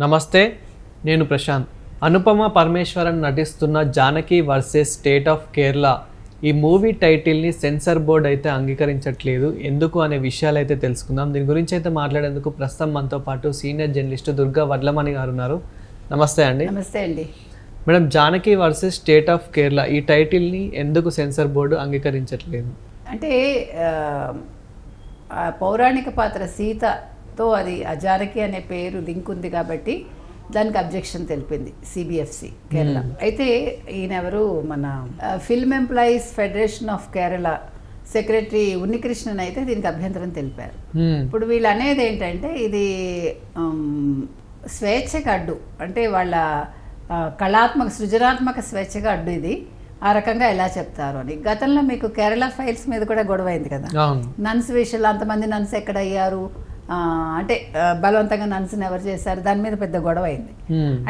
నమస్తే, నేను ప్రశాంత్. అనుపమ పరమేశ్వరన్ నటిస్తున్న Janaki versus state of Kerala ఈ మూవీ టైటిల్ని సెన్సార్ బోర్డ్ అయితే అంగీకరించట్లేదు. ఎందుకు అనే విషయాలు అయితే తెలుసుకుందాం. దీని గురించి అయితే మాట్లాడేందుకు ప్రస్తుతం మనతో పాటు సీనియర్ జర్నలిస్ట్ దుర్గా వడ్లమణి గారు ఉన్నారు. నమస్తే అండి. నమస్తే అండి. Madam, Janaki versus state of Kerala ఈ టైటిల్ని ఎందుకు సెన్సార్ బోర్డు అంగీకరించట్లేదు? అంటే పౌరాణిక పాత్ర సీతతో అది జానకి అనే పేరు లింక్ ఉంది కాబట్టి దానికి అబ్జెక్షన్ తెలిపింది సిబిఎఫ్సి కేరళ. అయితే ఈయనెవరు, మన film employees federation of Kerala secretary Unnikrishnan అయితే దీనికి అభ్యంతరం తెలిపారు. ఇప్పుడు వీళ్ళు అనేది ఏంటంటే ఇది స్వేచ్ఛకు అడ్డు, అంటే వాళ్ళ కళాత్మక సృజనాత్మక స్వేచ్ఛగా అడ్డు, ఇది ఆ రకంగా ఎలా చెప్తారు అని. గతంలో మీకు కేరళ ఫైల్స్ మీద కూడా గొడవ అయింది కదా, నన్స్ విషయంలో అంతమంది నన్స్ ఎక్కడ అయ్యారు, అంటే బలవంతంగా నన్స్ని ఎవరు చేశారు, దాని మీద పెద్ద గొడవ అయింది.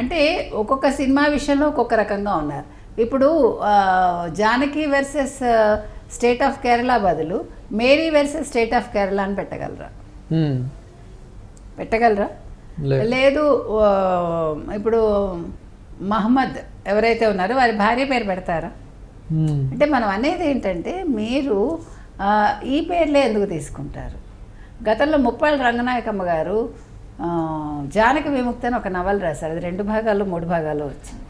అంటే ఒక్కొక్క సినిమా విషయంలో ఒక్కొక్క రకంగా ఉన్నారు. ఇప్పుడు Janaki versus state of Kerala బదులు Mary versus state of Kerala అని పెట్టగలరా? లేదు. ఇప్పుడు మహమ్మద్ ఎవరైతే ఉన్నారో వారి భార్య పేరు పెడతారా? అంటే మనం అనేది ఏంటంటే మీరు ఈ పేర్లే ఎందుకు తీసుకుంటారు? గతంలో ముప్పాళ్ళ రంగనాయకమ్మ గారు జానకి విముక్తి అని ఒక నవల రాశారు. అది 2 భాగాలు 3 భాగాలు వచ్చింది.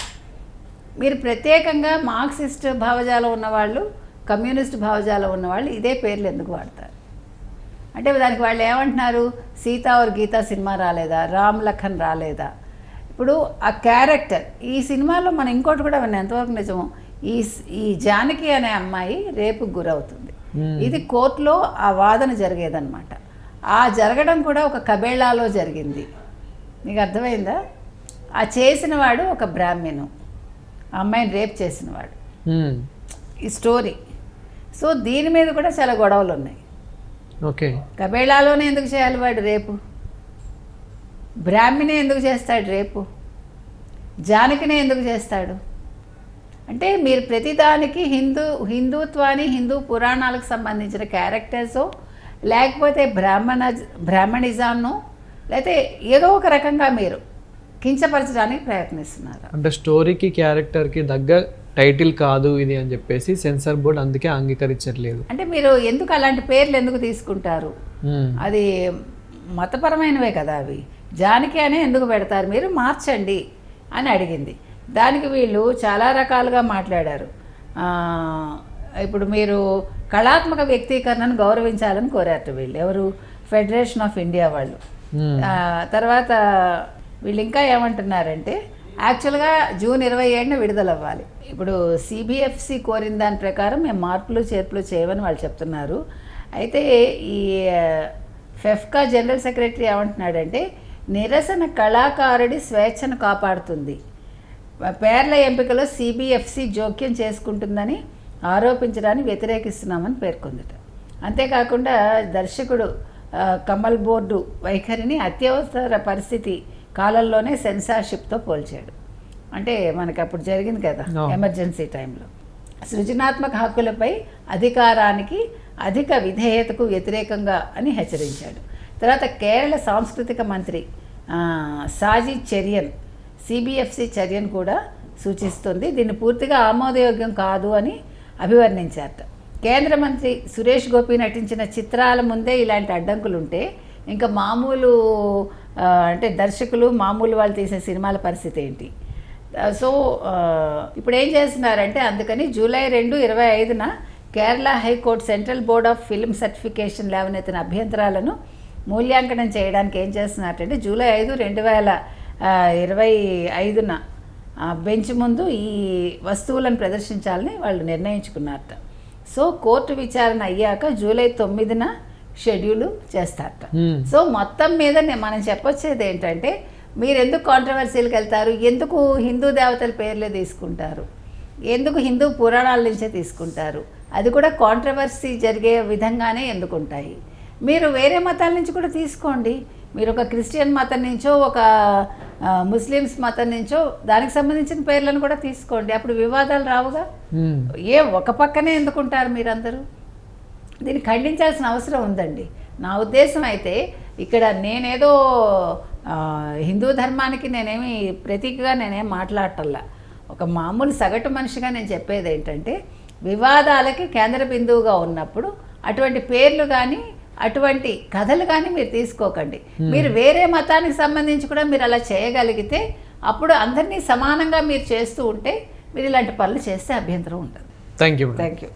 మీరు ప్రత్యేకంగా మార్క్సిస్ట్ భావజాలం ఉన్నవాళ్ళు, కమ్యూనిస్ట్ భావజాలం ఉన్నవాళ్ళు ఇదే పేర్లు ఎందుకు వాడతారు? అంటే దానికి వాళ్ళు ఏమంటున్నారు, సీతా और గీతా సినిమా రాలేదా, రామ్ లఖన్ రాలేదా? ఇప్పుడు ఆ క్యారెక్టర్ ఈ సినిమాలో మనం ఇంకోటి కూడా విన్నాం, ఎంతవరకు నిజమో, ఈ జానకి అనే అమ్మాయి రేపుకు గురవుతుంది. ఇది కోర్టులో ఆ వాదన జరిగేదన్నమాట. ఆ జరగడం కూడా ఒక కబేళాలో జరిగింది. నీకు అర్థమైందా? ఆ చేసిన వాడు ఒక బ్రాహ్మణు, ఆ అమ్మాయిని రేప్ చేసినవాడు, ఈ స్టోరీ. సో దీని మీద కూడా చాలా గొడవలు ఉన్నాయి. ఓకే, కబేళాలోనే ఎందుకు చేయాలి వాడు రేపు? బ్రాహ్మణే ఎందుకు చేస్తాడు రేపు? జానకినే ఎందుకు చేస్తాడు? అంటే మీరు ప్రతిదానికి హిందుత్వాన్ని, హిందూ పురాణాలకు సంబంధించిన క్యారెక్టర్సో లేకపోతే బ్రాహ్మణిజాన్నో లేకపోతే ఏదో ఒక రకంగా మీరు కించపరచడానికి ప్రయత్నిస్తున్నారు. అంటే స్టోరీకి క్యారెక్టర్కి దగ్గర టైటిల్ కాదు ఇది అని చెప్పేసి సెన్సార్ బోర్డు అందుకే అంగీకరించట్లేదు. అంటే మీరు ఎందుకు అలాంటి పేర్లు ఎందుకు తీసుకుంటారు? అది మతపరమైనవే కదా అవి. జానకి అనే ఎందుకు పెడతారు, మీరు మార్చండి అని అడిగింది. దానికి వీళ్ళు చాలా రకాలుగా మాట్లాడారు. ఇప్పుడు మీరు కళాత్మక వ్యక్తీకరణను గౌరవించాలని కోరారు వీళ్ళు, ఎవరు, ఫెడరేషన్ ఆఫ్ ఇండియా వాళ్ళు. తర్వాత వీళ్ళు ఇంకా ఏమంటున్నారంటే యాక్చువల్గా జూన్ 27న విడుదలవ్వాలి. ఇప్పుడు సిబిఎఫ్సి కోరిన దాని ప్రకారం మేము మార్పులు చేర్పులు చేయమని వాళ్ళు చెప్తున్నారు. అయితే ఈ ఫెఫ్కా జనరల్ సెక్రటరీ ఏమంటున్నాడంటే నిరసన కళాకారుడి స్వేచ్ఛను కాపాడుతుంది, పేర్ల ఎంపికలో సిబిఎఫ్సి జోక్యం చేసుకుంటుందని ఆరోపించడాన్ని వ్యతిరేకిస్తున్నామని పేర్కొందట. అంతేకాకుండా దర్శకుడు కమల్ బోర్డు వైఖరిని అత్యవసర పరిస్థితి కాలంలోనే సెన్సార్షిప్తో పోల్చాడు. అంటే మనకి అప్పుడు జరిగింది కదా ఎమర్జెన్సీ టైంలో. సృజనాత్మక హక్కులపై అధికారానికి అధిక విధేయతకు వ్యతిరేకంగా అని హెచ్చరించాడు. తర్వాత కేరళ సాంస్కృతిక మంత్రి సాజీ చెరియన్ సిబిఎఫ్సి చర్యను కూడా సూచిస్తుంది, దీన్ని పూర్తిగా ఆమోదయోగ్యం కాదు అని అభివర్ణించారట. కేంద్ర మంత్రి సురేష్ గోపి నటించిన చిత్రాల ముందే ఇలాంటి అడ్డంకులు ఉంటే ఇంకా మామూలు అంటే దర్శకులు మామూలు వాళ్ళు తీసే సినిమాల పరిస్థితి ఏంటి? సో ఇప్పుడు ఏం చేస్తున్నారంటే అందుకని జూలై 2, 2025న Kerala High Court Central Board of Film Certification లేవనెత్తిన అభ్యంతరాలను మూల్యాంకనం చేయడానికి ఏం చేస్తున్నారంటే జూలై 5, 2025న బెంచ్ ముందు ఈ వస్తువులను ప్రదర్శించాలని వాళ్ళు నిర్ణయించుకున్నారట. సో కోర్టు విచారణ అయ్యాక జూలై 9న షెడ్యూల్ చేస్తారట. సో మొత్తం మీద మనం చెప్పొచ్చేది ఏంటంటే మీరు ఎందుకు కాంట్రవర్సీలకు వెళ్తారు, ఎందుకు హిందూ దేవతల పేర్లే తీసుకుంటారు, ఎందుకు హిందూ పురాణాల నుంచే తీసుకుంటారు, అది కూడా కాంట్రవర్సీ జరిగే విధంగానే ఎందుకుంటాయి. మీరు వేరే మతాల నుంచి కూడా తీసుకోండి, మీరు ఒక క్రిస్టియన్ మతం నుంచో ఒక ముస్లిమ్స్ మతం నుంచో దానికి సంబంధించిన పేర్లను కూడా తీసుకోండి, అప్పుడు వివాదాలు రావుగా. ఒక పక్కనే ఎందుకుంటారు మీరందరూ? దీన్ని ఖండించాల్సిన అవసరం ఉందండి. నా ఉద్దేశం అయితే ఇక్కడ నేనేదో హిందూ ధర్మానికి నేనేమి ప్రతీకగా నేనేం మాట్లాడటల్లా. ఒక మామూలు సగటు మనిషిగా నేను చెప్పేది ఏంటంటే, వివాదాలకి కేంద్ర బిందువుగా ఉన్నప్పుడు అటువంటి పేర్లు కానీ అటువంటి కథలు కానీ మీరు తీసుకోకండి. మీరు వేరే మతానికి సంబంధించి కూడా మీరు అలా చేయగలిగితే అప్పుడు అందరినీ సమానంగా మీరు చేస్తూ ఉంటే మీరు ఇలాంటి పనులు చేస్తే అభ్యంతరం ఉంటుంది. Thank you. Thank you.